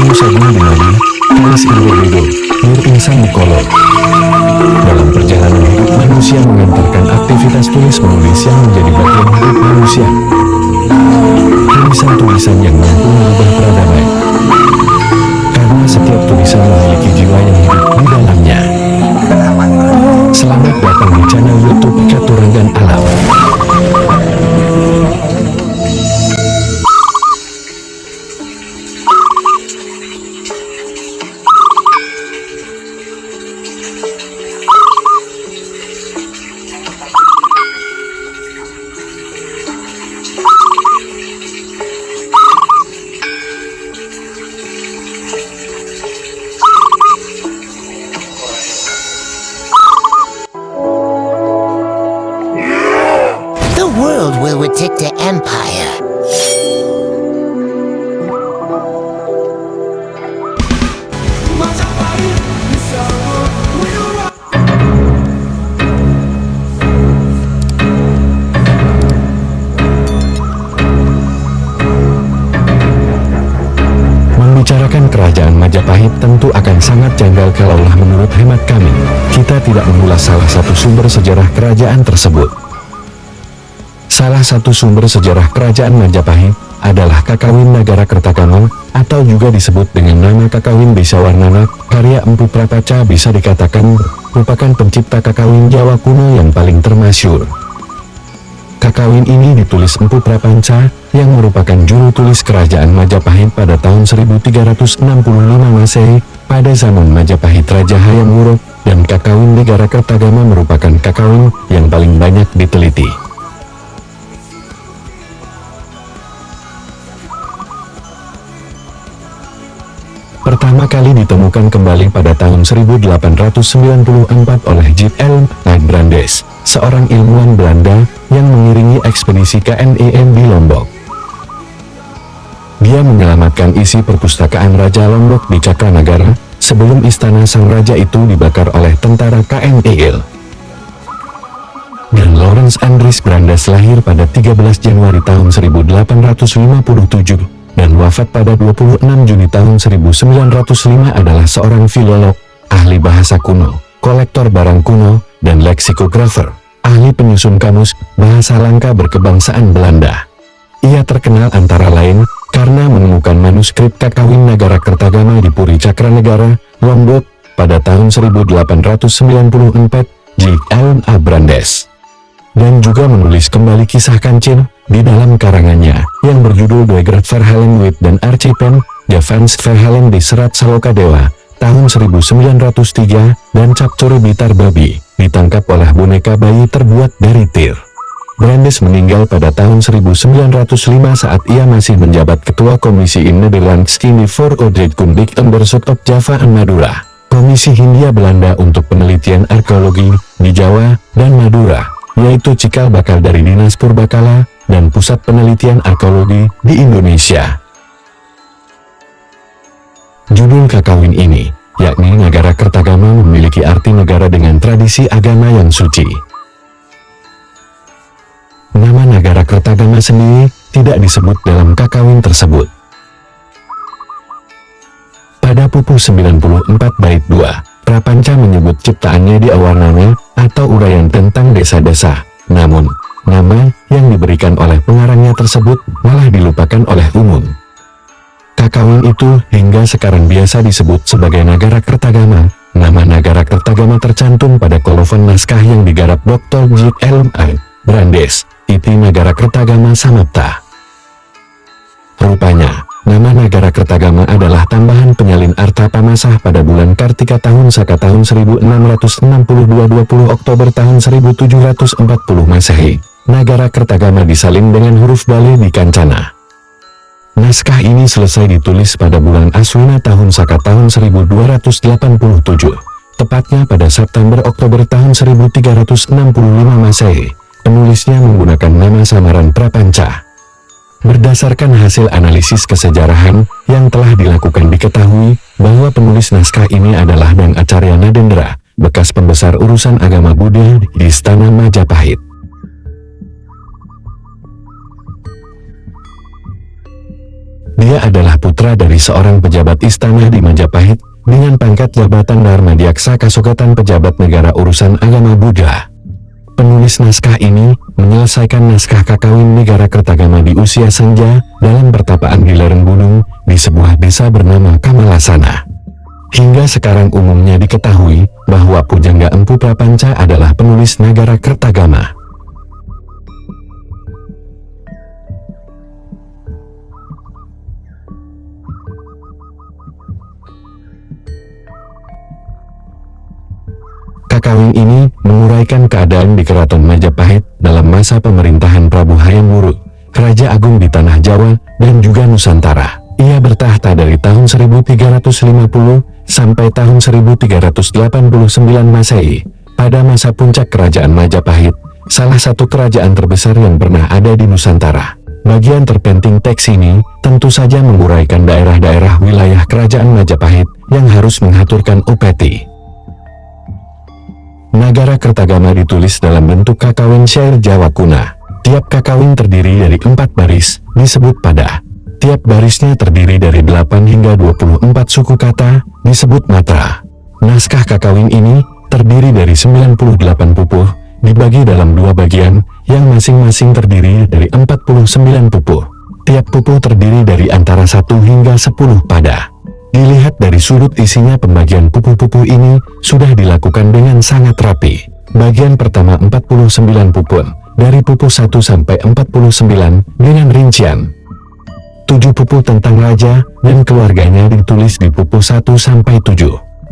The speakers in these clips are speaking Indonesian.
Manusia Dinali, Kalis Indonedo, Nur Insan Nikolo. Dalam perjalanan hidup manusia mengantarkan aktivitas tulis-menulis yang menjadi bagian hidup manusia. Tulisan-tulisan yang mampu mengubah peradaban. Karena setiap tulisan memiliki jiwa yang hidup di dalamnya. Selamat datang di channel YouTube Katurangan Alam. The world will retake the empire. Membicarakan kerajaan Majapahit tentu akan sangat janggal kalaulah menurut hemat kami, kita tidak mengulas salah satu sumber sejarah kerajaan tersebut. Salah satu sumber sejarah kerajaan Majapahit adalah Kakawin Nagara Kertagama, atau juga disebut dengan nama Kakawin Bisawarnana, karya Empu Prapaca. Bisa dikatakan merupakan pencipta Kakawin Jawa kuno yang paling termasyur. Kakawin ini ditulis Empu Prapanca, yang merupakan juru tulis kerajaan Majapahit pada tahun 1365 Masehi, pada zaman Majapahit Raja Hayam Wuruk, dan Kakawin Nagara Kertagama merupakan kakawin yang paling banyak diteliti. Pertama kali ditemukan kembali pada tahun 1894 oleh J. L. Brandes, seorang ilmuwan Belanda yang mengiringi ekspedisi KNEM di Lombok. Dia menyelamatkan isi perpustakaan Raja Lombok di Cakranagara, sebelum istana sang raja itu dibakar oleh tentara KNEL. Dan Lawrence Andries Brandes lahir pada 13 Januari tahun 1857. Dan wafat pada 26 Juni tahun 1905 adalah seorang filolog, ahli bahasa kuno, kolektor barang kuno, dan leksikografer, ahli penyusun kamus bahasa langka berkebangsaan Belanda. Ia terkenal antara lain karena menemukan manuskrip Kakawin Nagara Kertagama di Puri Cakranegara, Lombok, pada tahun 1894, J. L. Brandes. Dan juga menulis kembali kisah Kancil di dalam karangannya yang berjudul The Great Verhaelen Wit dan Archipen, The Vans Verhaelen di Serat Saloka Dewa, tahun 1903, dan Capcuri Bitar Babi, ditangkap oleh boneka bayi terbuat dari tir. Brandes meninggal pada tahun 1905 saat ia masih menjabat Ketua Komisi in Nederlands Kini for Onderzoek Onderzoek op Java en Madura, Komisi Hindia Belanda untuk penelitian arkeologi di Jawa dan Madura, yaitu cikal bakal dari Dinas Purbakala dan Pusat Penelitian Arkeologi di Indonesia. Judul kakawin ini, yakni Nagara Kertagama, memiliki arti negara dengan tradisi agama yang suci. Nama Nagara Kertagama sendiri tidak disebut dalam kakawin tersebut. Pada pupuh 94 bait 2, Prapanca menyebut ciptaannya di Awarnana atau uraian tentang desa-desa. Namun, nama yang diberikan oleh pengarangnya tersebut malah dilupakan oleh umum. Kakawin itu hingga sekarang biasa disebut sebagai Nagara Kertagama. Nama Nagara Kertagama tercantum pada kolofon naskah yang digarap Dr. J. L. Brandes, Iti Nagara Kertagama Samapta. Rupanya, nama Nagara Kertagama adalah tambahan penyalin Arta Pamasah pada bulan Kartika tahun Saka tahun 1662 20 Oktober tahun 1740 Masehi. Nagara Kertagama disalin dengan huruf Bale di Kancana. Naskah ini selesai ditulis pada bulan Aswina tahun Saka tahun 1287, tepatnya pada September-Oktober tahun 1365 Masehi. Penulisnya menggunakan nama samaran Prapanca. Berdasarkan hasil analisis kesejarahan yang telah dilakukan, diketahui bahwa penulis naskah ini adalah Dang Acarya Nadendra, bekas pembesar urusan agama Buddha di Istana Majapahit. Dia adalah putra dari seorang pejabat istana di Majapahit dengan pangkat jabatan Dharmadiaksa Kasokatan Pejabat Negara Urusan Agama Buddha. Penulis naskah ini menyelesaikan naskah Kakawin Negara Kertagama di usia senja dalam pertapaan di lereng gunung di sebuah desa bernama Kamalasana. Hingga sekarang umumnya diketahui bahwa Pujangga Empu Prapanca adalah penulis Nagara Kertagama. Kakawin ini menguraikan keadaan di Keraton Majapahit dalam masa pemerintahan Prabu Hayam Wuruk, Raja Agung di Tanah Jawa dan juga Nusantara. Ia bertahta dari tahun 1350 sampai tahun 1389 Masehi. Pada masa puncak Kerajaan Majapahit, salah satu kerajaan terbesar yang pernah ada di Nusantara. Bagian terpenting teks ini tentu saja menguraikan daerah-daerah wilayah Kerajaan Majapahit yang harus mengaturkan upeti. Nagara Kertagama ditulis dalam bentuk kakawin syair Jawa kuna. Tiap kakawin terdiri dari 4 baris, disebut pada. Tiap barisnya terdiri dari 8 hingga 24 suku kata, disebut matra. Naskah kakawin ini terdiri dari 98 pupuh, dibagi dalam 2 bagian, yang masing-masing terdiri dari 49 pupuh. Tiap pupuh terdiri dari antara 1 hingga 10 pada. Dilihat dari sudut isinya, pembagian pupuh-pupuh ini sudah dilakukan dengan sangat rapi. Bagian pertama 49 pupuh, dari pupuh 1 sampai 49 dengan rincian. 7 pupuh tentang raja dan keluarganya ditulis di pupuh 1 sampai 7.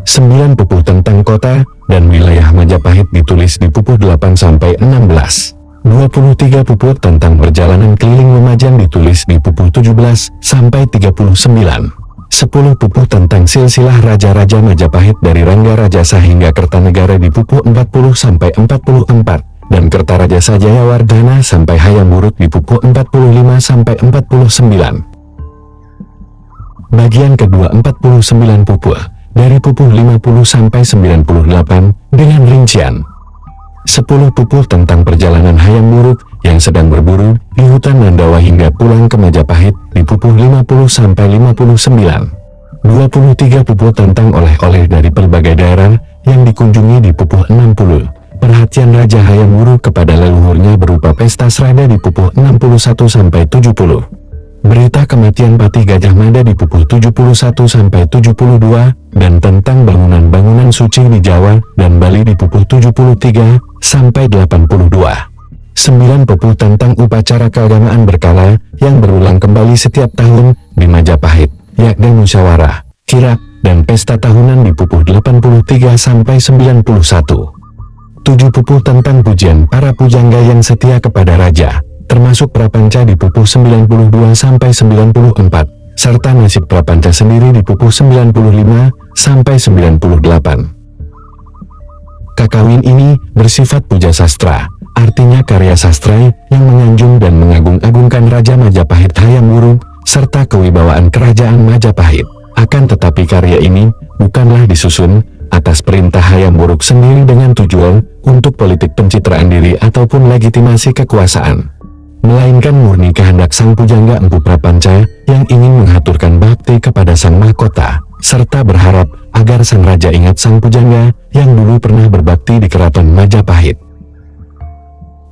9 pupuh tentang kota dan wilayah Majapahit ditulis di pupuh 8 sampai 16. 23 pupuh tentang perjalanan keliling Lumajang ditulis di pupuh 17 sampai 39. 10 pupuh tentang silsilah raja-raja Majapahit dari Ranggarajasa hingga Kertanegara di pupuh 40 sampai 44 dan Kertarajasa Jayawardhana sampai Hayam Wuruk di pupuh 45 sampai 49. Bagian kedua 49 pupuh dari pupuh 50 sampai 98 dengan rincian. 10 pupuh tentang perjalanan Hayam Wuruk yang sedang berburu di hutan Mandawa hingga pulang ke Majapahit di pupuh 50 sampai 59. 23 pupuh tentang oleh-oleh dari berbagai daerah yang dikunjungi di pupuh 60. Perhatian Raja Hayam Wuruk kepada leluhurnya berupa pesta srada di pupuh 61 sampai 70. Berita kematian Patih Gajah Mada di pupuh 71 sampai 72 dan tentang bangunan-bangunan suci di Jawa dan Bali di pupuh 73 sampai 82. 9 pupuh tentang upacara keagamaan berkala yang berulang kembali setiap tahun di Majapahit, yakni musyawarah, kirab, dan pesta tahunan di pupuh 83 sampai 91. 7 pupuh tentang pujian para pujangga yang setia kepada raja, termasuk Prapanca di pupuh 92 sampai 94, serta nasib Prapanca sendiri di pupuh 95 sampai 98. Kakawin ini bersifat puja sastra, artinya karya sastra yang menyanjung dan mengagung-agungkan Raja Majapahit Hayam Wuruk serta kewibawaan Kerajaan Majapahit. Akan tetapi karya ini bukanlah disusun atas perintah Hayam Wuruk sendiri dengan tujuan untuk politik pencitraan diri ataupun legitimasi kekuasaan, melainkan murni kehendak sang pujangga Empu Prapanca yang ingin mengaturkan bakti kepada sang mahkota, serta berharap agar sang raja ingat sang pujangga yang dulu pernah berbakti di Keraton Majapahit.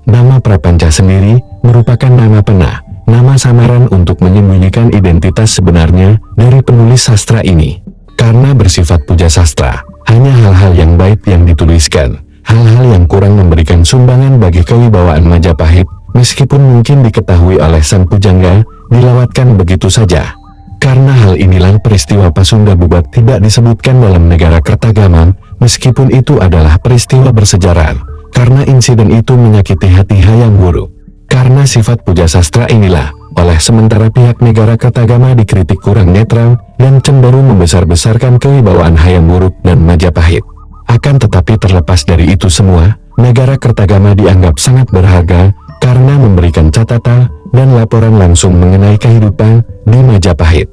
Nama Prapanca sendiri merupakan nama penah, nama samaran untuk menyembunyikan identitas sebenarnya dari penulis sastra ini. Karena bersifat puja sastra, hanya hal-hal yang baik yang dituliskan, hal-hal yang kurang memberikan sumbangan bagi kewibawaan Majapahit, meskipun mungkin diketahui oleh sang pujangga, dilewatkan begitu saja. Karena hal inilah peristiwa Pasunda Bubat tidak disebutkan dalam Negara Kertagama, meskipun itu adalah peristiwa bersejarah, karena insiden itu menyakiti hati Hayam Wuruk. Karena sifat puja sastra inilah, oleh sementara pihak Negara Kertagama dikritik kurang netral dan cenderung membesar-besarkan kewibawaan Hayam Wuruk dan Majapahit. Akan tetapi terlepas dari itu semua, Negara Kertagama dianggap sangat berharga karena memberikan catatan dan laporan langsung mengenai kehidupan di Majapahit.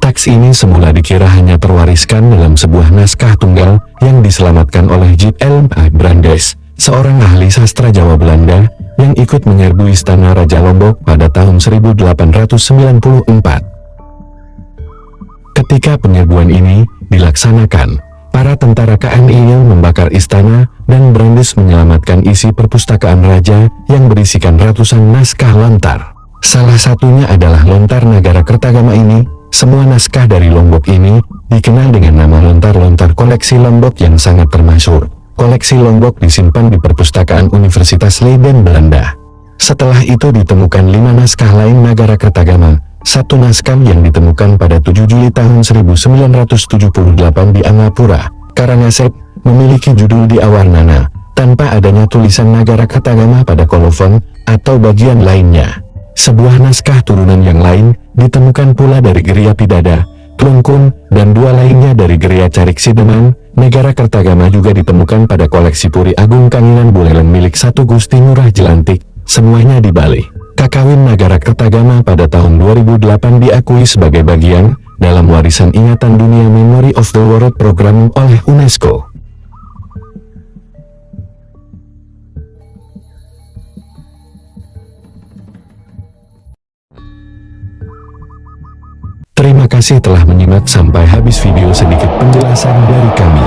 Teks ini semula dikira hanya terwariskan dalam sebuah naskah tunggal yang diselamatkan oleh J. L. Brandes, seorang ahli sastra Jawa Belanda yang ikut menyerbu istana Raja Lombok pada tahun 1894. Ketika penyerbuan ini dilaksanakan, para tentara KNIL membakar istana dan Brandes menyelamatkan isi perpustakaan raja yang berisikan ratusan naskah lontar. Salah satunya adalah lontar Nagara Kertagama ini. Semua naskah dari Lombok ini dikenal dengan nama lontar-lontar koleksi Lombok yang sangat termasyhur. Koleksi Lombok disimpan di perpustakaan Universitas Leiden, Belanda. Setelah itu ditemukan 5 naskah lain Nagara Kertagama. Satu naskah yang ditemukan pada 7 Juli tahun 1978 di Angapura, Karangasem, memiliki judul Di Awarnana, tanpa adanya tulisan Nagara Kertagama pada kolofon atau bagian lainnya. Sebuah naskah turunan yang lain ditemukan pula dari Geria Pidada, Klungkung, dan 2 lainnya dari Geria Carik Sideman. Nagara Kertagama juga ditemukan pada koleksi Puri Agung Kanginan Buleleng milik Satu Gusti Ngurah Jelantik, semuanya di Bali. Kakawin Nagara Kertagama pada tahun 2008 diakui sebagai bagian dalam warisan ingatan dunia Memory of the World Program oleh UNESCO. Terima kasih telah menyimak sampai habis video. Sedikit penjelasan dari kami.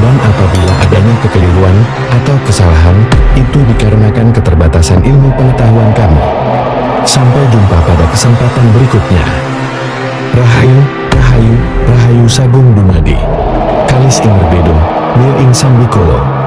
Dan apabila adanya kekeliruan atau kesalahan, itu dikarenakan keterbatasan ilmu pengetahuan kami. Sampai jumpa pada kesempatan berikutnya. Rahayu, Rahayu, Rahayu Sagung Dumadi. Kalis Imerbedo, Mil Ing Sambikolo.